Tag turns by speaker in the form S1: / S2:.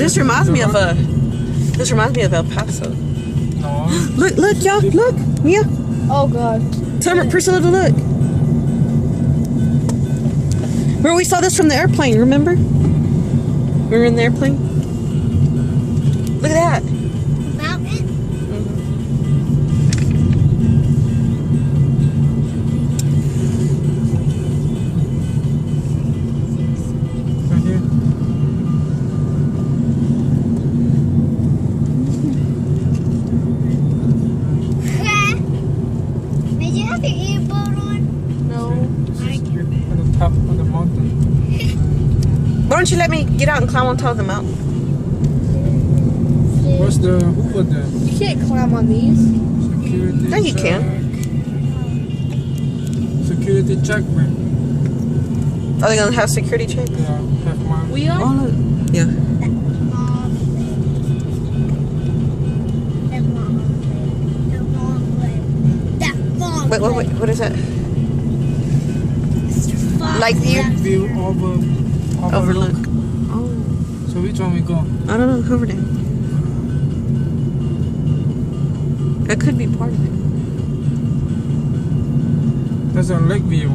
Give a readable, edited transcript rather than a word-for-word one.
S1: This reminds me of El Paso.
S2: No.
S1: Look, y'all, look, Mia.
S3: Oh God.
S1: Tell Priscilla to look. Where we saw this from the airplane, remember? We were in the airplane. Look at that.
S4: Mountain?
S2: Right here.
S4: Did you have your earbud on?
S3: No.
S2: At the top of the mountain.
S1: Why don't you let me get out and climb on top of the mountain?
S2: What's the Hoover there?
S3: You can't climb on these.
S2: Security
S1: No, you
S2: check.
S1: can.
S2: Security check, man.
S1: Are they gonna have security check?
S2: Yeah, half mile.
S3: We are.
S1: Oh, look. Yeah. Wait, what is that? Light view?
S2: View
S1: Overlook. Oh,
S2: So which one we go?
S1: I don't know. Hoover Dam. That could be part of it.
S2: That's a lake view.